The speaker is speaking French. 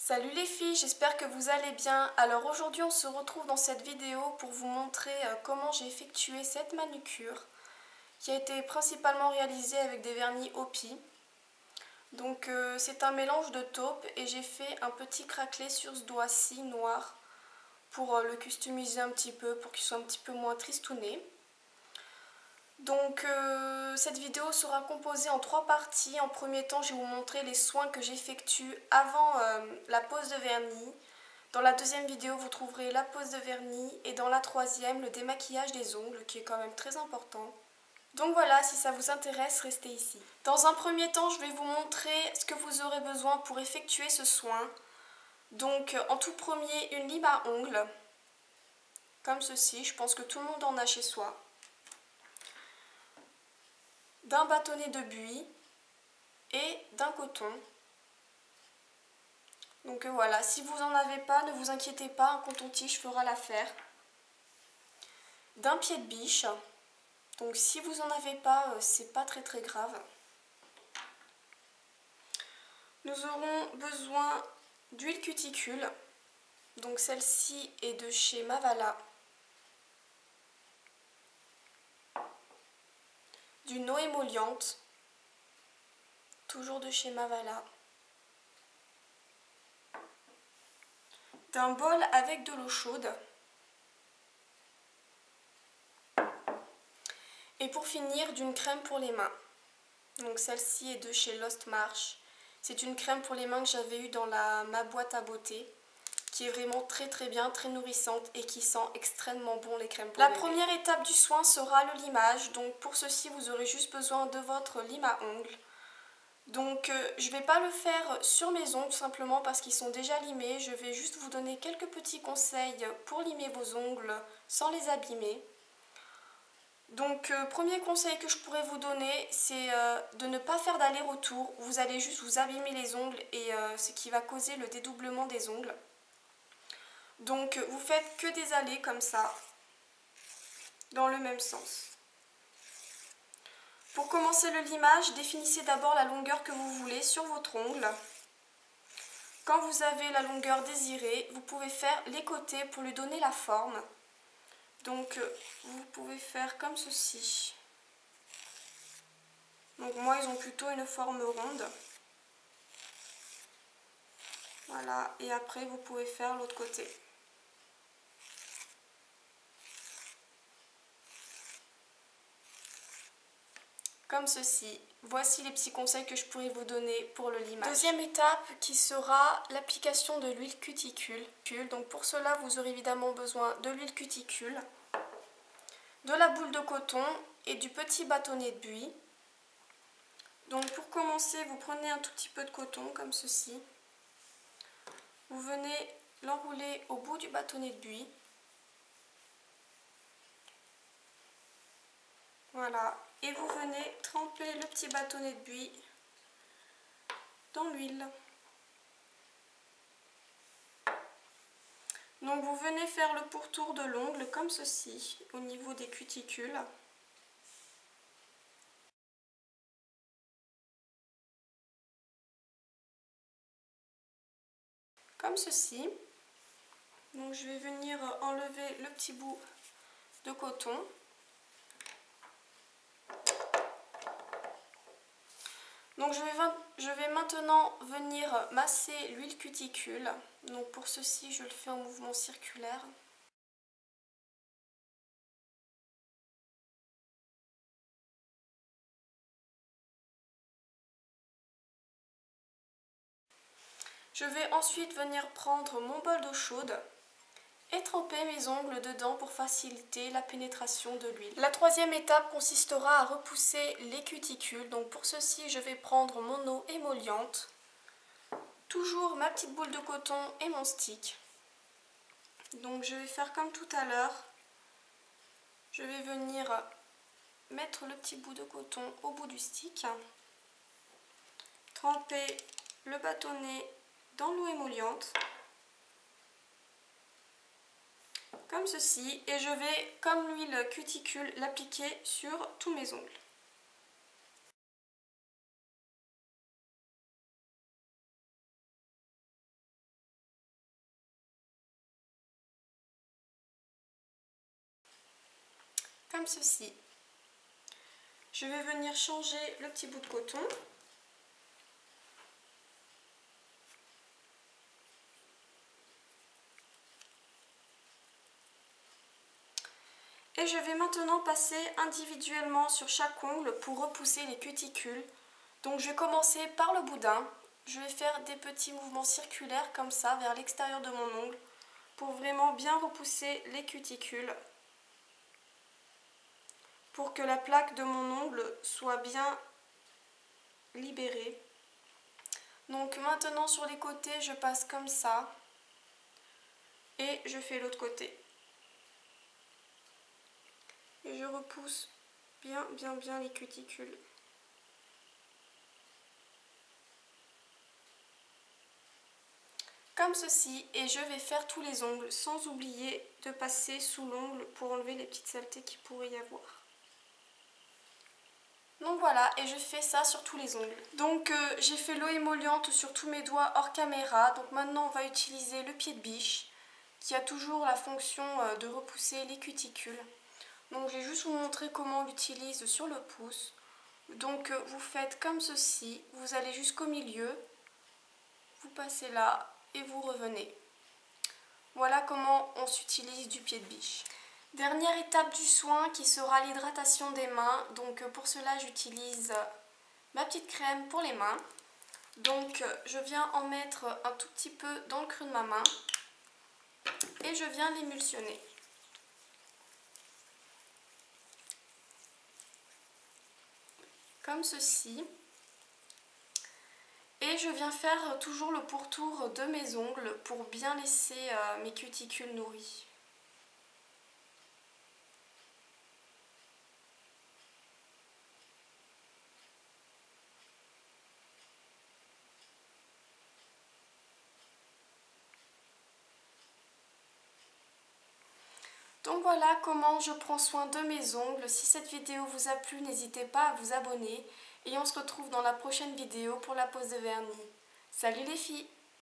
Salut les filles, j'espère que vous allez bien. Alors aujourd'hui on se retrouve dans cette vidéo pour vous montrer comment j'ai effectué cette manucure qui a été principalement réalisée avec des vernis Hopi. Donc c'est un mélange de taupe et j'ai fait un petit craquelé sur ce doigt-ci noir pour le customiser un petit peu, pour qu'il soit un petit peu moins tristouné. Donc cette vidéo sera composée en 3 parties. En premier temps, je vais vous montrer les soins que j'effectue avant la pose de vernis. Dans la deuxième vidéo, vous trouverez la pose de vernis et dans la troisième, le démaquillage des ongles qui est quand même très important. Donc voilà, si ça vous intéresse, restez ici. Dans un premier temps, je vais vous montrer ce que vous aurez besoin pour effectuer ce soin. Donc en tout premier, une lime à ongles, comme ceci. Je pense que tout le monde en a chez soi. D'un bâtonnet de buis et d'un coton. Donc voilà, si vous n'en avez pas, ne vous inquiétez pas, un coton-tige fera l'affaire. D'un pied de biche, donc si vous n'en avez pas, c'est pas très grave. Nous aurons besoin d'huile cuticule, donc celle-ci est de chez Mavala. D'une eau émolliente, toujours de chez Mavala. D'un bol avec de l'eau chaude. Et pour finir, d'une crème pour les mains. Donc celle-ci est de chez Lost Marsh. C'est une crème pour les mains que j'avais eue dans ma boîte à beauté, qui est vraiment très bien, très nourrissante et qui sent extrêmement bon les crèmes pour bébé. La première étape du soin sera le limage. Donc pour ceci, vous aurez juste besoin de votre lime à ongles. Donc je ne vais pas le faire sur mes ongles simplement parce qu'ils sont déjà limés. Je vais juste vous donner quelques petits conseils pour limer vos ongles sans les abîmer. Donc premier conseil que je pourrais vous donner, c'est de ne pas faire d'aller-retour. Vous allez juste vous abîmer les ongles et ce qui va causer le dédoublement des ongles. Donc vous faites que des allées comme ça, dans le même sens. Pour commencer le limage, définissez d'abord la longueur que vous voulez sur votre ongle. Quand vous avez la longueur désirée, vous pouvez faire les côtés pour lui donner la forme. Donc vous pouvez faire comme ceci. Donc moi, ils ont plutôt une forme ronde. Voilà, et après vous pouvez faire l'autre côté. Comme ceci. Voici les petits conseils que je pourrais vous donner pour le limage. Deuxième étape qui sera l'application de l'huile cuticule. Donc pour cela, vous aurez évidemment besoin de l'huile cuticule, de la boule de coton et du petit bâtonnet de buis. Donc pour commencer, vous prenez un tout petit peu de coton comme ceci. Vous venez l'enrouler au bout du bâtonnet de buis. Voilà. Et vous venez tremper le petit bâtonnet de buis dans l'huile. Donc vous venez faire le pourtour de l'ongle comme ceci, au niveau des cuticules. Comme ceci. Donc je vais venir enlever le petit bout de coton. Donc je vais maintenant venir masser l'huile cuticule. Donc pour ceci, je le fais en mouvement circulaire. Je vais ensuite venir prendre mon bol d'eau chaude et tremper mes ongles dedans pour faciliter la pénétration de l'huile. La troisième étape consistera à repousser les cuticules. Donc pour ceci, je vais prendre mon eau émolliente, toujours ma petite boule de coton et mon stick. Donc je vais faire comme tout à l'heure. Je vais venir mettre le petit bout de coton au bout du stick, tremper le bâtonnet dans l'eau émolliente, comme ceci, et je vais, comme l'huile cuticule, l'appliquer sur tous mes ongles. comme ceci. Je vais venir changer le petit bout de coton. Et je vais maintenant passer individuellement sur chaque ongle pour repousser les cuticules. Donc je vais commencer par le boudin. Je vais faire des petits mouvements circulaires comme ça vers l'extérieur de mon ongle pour vraiment bien repousser les cuticules, pour que la plaque de mon ongle soit bien libérée. Donc maintenant sur les côtés, je passe comme ça et je fais l'autre côté. Et je repousse bien les cuticules. Comme ceci, et je vais faire tous les ongles sans oublier de passer sous l'ongle pour enlever les petites saletés qu'il pourrait y avoir. Donc voilà, et je fais ça sur tous les ongles. Donc j'ai fait l'eau émolliente sur tous mes doigts hors caméra. Donc maintenant on va utiliser le pied de biche qui a toujours la fonction de repousser les cuticules. Donc je vais juste vous montrer comment on l'utilise sur le pouce. Donc vous faites comme ceci, vous allez jusqu'au milieu, vous passez là et vous revenez. Voilà comment on s'utilise du pied de biche. Dernière étape du soin qui sera l'hydratation des mains. Donc pour cela j'utilise ma petite crème pour les mains. Donc je viens en mettre un tout petit peu dans le creux de ma main et je viens l'émulsionner. Comme ceci. Et je viens faire toujours le pourtour de mes ongles pour bien laisser mes cuticules nourries. Donc voilà comment je prends soin de mes ongles. Si cette vidéo vous a plu, n'hésitez pas à vous abonner. Et on se retrouve dans la prochaine vidéo pour la pose de vernis. Salut les filles!